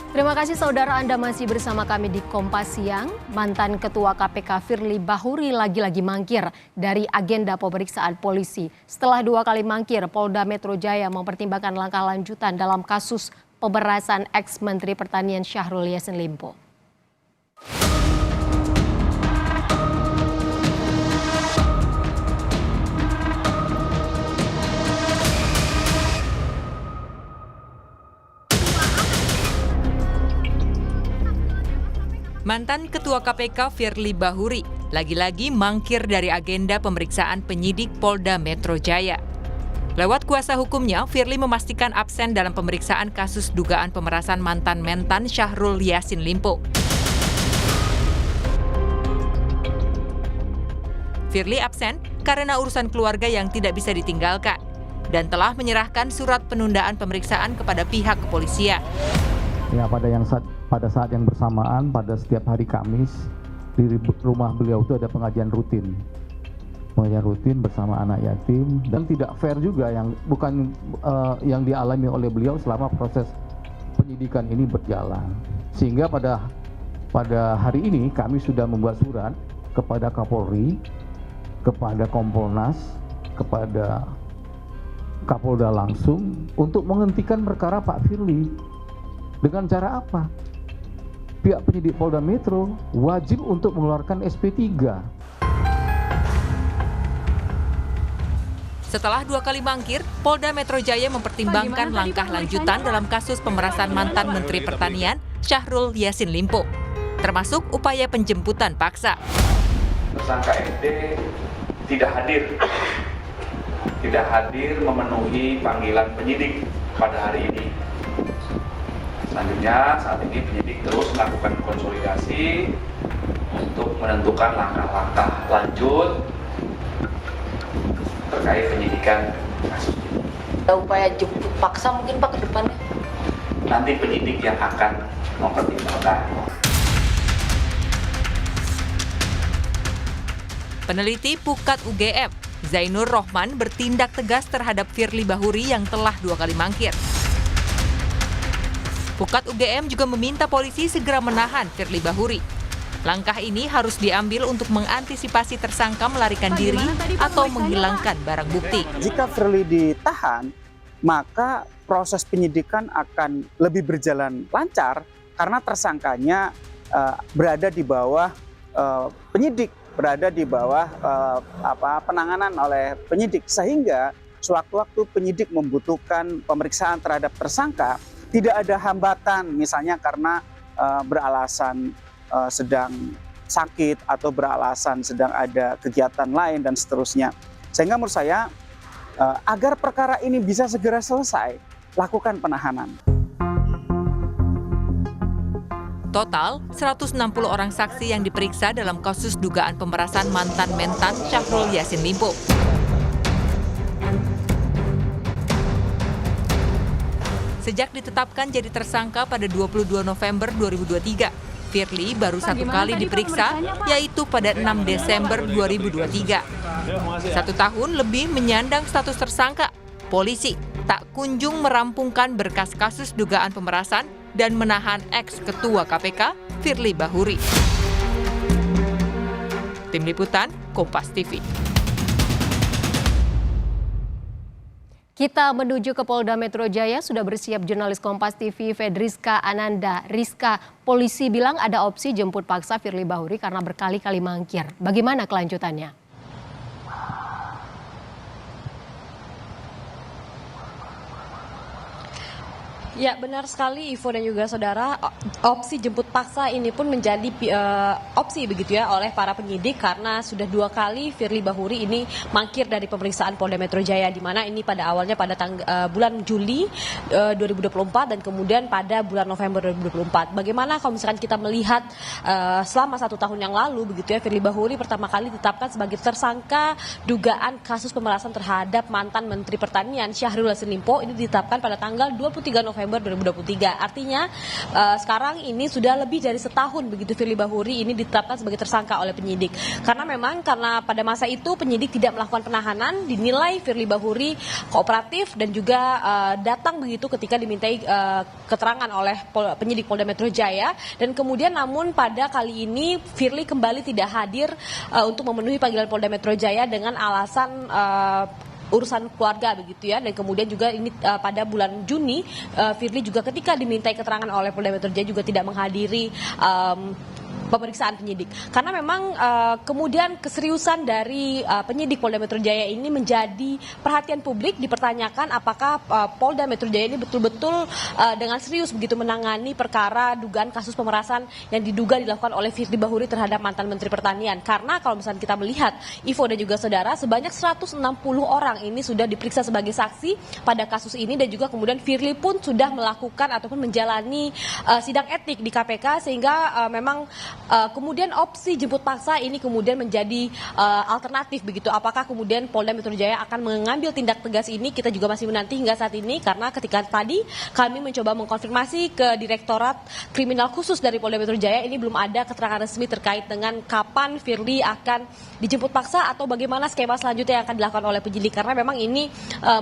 Terima kasih saudara, Anda masih bersama kami di Kompas Siang. Mantan Ketua KPK Firly Bahuri lagi-lagi mangkir dari agenda pemeriksaan polisi. Setelah 2 kali mangkir, Polda Metro Jaya mempertimbangkan langkah lanjutan dalam kasus pemerasan ex-Menteri Pertanian Syahrul Yassin Limpo. Mantan Ketua KPK Firly Bahuri lagi-lagi mangkir dari agenda pemeriksaan penyidik Polda Metro Jaya. Lewat kuasa hukumnya, Firly memastikan absen dalam pemeriksaan kasus dugaan pemerasan mantan Mentan Syahrul Yassin Limpo. Firly absen karena urusan keluarga yang tidak bisa ditinggalkan dan telah menyerahkan surat penundaan pemeriksaan kepada pihak kepolisian. Ya, pada saat yang bersamaan, pada setiap hari Kamis, di rumah beliau itu ada pengajian rutin bersama anak yatim, dan tidak fair juga yang dialami oleh beliau selama proses penyidikan ini berjalan. Sehingga pada hari ini kami sudah membuat surat kepada Kapolri, kepada Kompolnas, kepada Kapolda langsung untuk menghentikan perkara Pak Firly. Dengan cara apa? Pihak penyidik Polda Metro wajib untuk mengeluarkan SP3. Setelah 2 kali mangkir, Polda Metro Jaya mempertimbangkan langkah lanjutan dalam kasus pemerasan mantan Menteri Pertanian Syahrul Yassin Limpo, termasuk upaya penjemputan paksa. Tersangka MD tidak hadir memenuhi panggilan penyidik pada hari ini. Selanjutnya, saat ini penyidik terus melakukan konsolidasi untuk menentukan langkah-langkah lanjut terkait penyidikan kasus ini. Upaya jemput paksa mungkin Pak ke depannya? Nanti penyidik yang akan mempertimbangkan. Peneliti Pukat UGM, Zainur Rohman bertindak tegas terhadap Firly Bahuri yang telah 2 kali mangkir. Pukat UGM juga meminta polisi segera menahan Firly Bahuri. Langkah ini harus diambil untuk mengantisipasi tersangka melarikan diri atau menghilangkan barang bukti. Jika Firly ditahan, maka proses penyidikan akan lebih berjalan lancar karena tersangkanya berada di bawah penyidik, berada di bawah penanganan oleh penyidik, sehingga sewaktu-waktu penyidik membutuhkan pemeriksaan terhadap tersangka, tidak ada hambatan, misalnya karena beralasan sedang sakit atau beralasan sedang ada kegiatan lain dan seterusnya. Sehingga menurut saya agar perkara ini bisa segera selesai, lakukan penahanan. Total 160 orang saksi yang diperiksa dalam kasus dugaan pemerasan mantan Mentan Syahrul Yassin Limpo. Sejak ditetapkan jadi tersangka pada 22 November 2023, Firly baru 1 kali diperiksa, yaitu pada 6 Desember 2023. 1 tahun lebih menyandang status tersangka, polisi tak kunjung merampungkan berkas kasus dugaan pemerasan dan menahan ex-ketua KPK Firly Bahuri. Tim Liputan, Kompas TV. Kita menuju ke Polda Metro Jaya, sudah bersiap jurnalis Kompas TV Fedriska Ananda. Rizka, polisi bilang ada opsi jemput paksa Firly Bahuri karena berkali-kali mangkir. Bagaimana kelanjutannya? Ya, benar sekali Ivo dan juga saudara, opsi jemput paksa ini pun menjadi opsi begitu ya oleh para penyidik karena sudah 2 kali Firly Bahuri ini mangkir dari pemeriksaan Polda Metro Jaya, di mana ini pada awalnya pada bulan Juli 2024 dan kemudian pada bulan November 2024. Bagaimana kalau misalkan kita melihat selama 1 tahun yang lalu begitu ya, Firly Bahuri pertama kali ditetapkan sebagai tersangka dugaan kasus pemerasan terhadap mantan Menteri Pertanian Syahrul Yassin Limpo, ini ditetapkan pada tanggal 23 November November 2023. Artinya sekarang ini sudah lebih dari setahun begitu Firly Bahuri ini ditetapkan sebagai tersangka oleh penyidik. Karena pada masa itu penyidik tidak melakukan penahanan, dinilai Firly Bahuri kooperatif dan juga datang begitu ketika dimintai keterangan oleh penyidik Polda Metro Jaya, dan kemudian namun pada kali ini Firly kembali tidak hadir untuk memenuhi panggilan Polda Metro Jaya dengan alasan urusan keluarga begitu ya, dan kemudian juga ini pada bulan Juni Firly juga ketika dimintai keterangan oleh Polda Metro Jaya juga tidak menghadiri pemeriksaan penyidik, karena memang kemudian keseriusan dari penyidik Polda Metro Jaya ini menjadi perhatian publik, dipertanyakan apakah Polda Metro Jaya ini betul-betul dengan serius begitu menangani perkara dugaan kasus pemerasan yang diduga dilakukan oleh Firly Bahuri terhadap mantan Menteri Pertanian. Karena kalau misalnya kita melihat Ivo dan juga saudara, sebanyak 160 orang ini sudah diperiksa sebagai saksi pada kasus ini, dan juga kemudian Firly pun sudah melakukan ataupun menjalani sidang etik di KPK, sehingga memang kemudian opsi jemput paksa ini kemudian menjadi alternatif begitu. Apakah kemudian Polda Metro Jaya akan mengambil tindak tegas ini? Kita juga masih menanti hingga saat ini, karena ketika tadi kami mencoba mengkonfirmasi ke Direktorat Kriminal Khusus dari Polda Metro Jaya, ini belum ada keterangan resmi terkait dengan kapan Firly akan dijemput paksa atau bagaimana skema selanjutnya yang akan dilakukan oleh penyidik, karena memang ini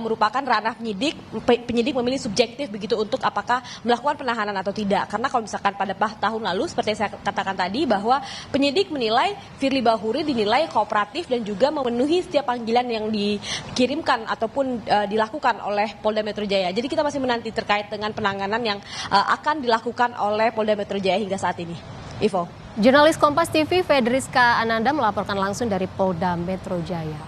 merupakan ranah penyidik. Penyidik memilih subjektif begitu untuk apakah melakukan penahanan atau tidak. Karena kalau misalkan pada tahun lalu seperti yang saya katakan tadi, bahwa penyidik menilai Firly Bahuri dinilai kooperatif dan juga memenuhi setiap panggilan yang dikirimkan ataupun dilakukan oleh Polda Metro Jaya. Jadi kita masih menanti terkait dengan penanganan yang akan dilakukan oleh Polda Metro Jaya hingga saat ini. Ivo. Jurnalis Kompas TV Fedriska Ananda melaporkan langsung dari Polda Metro Jaya.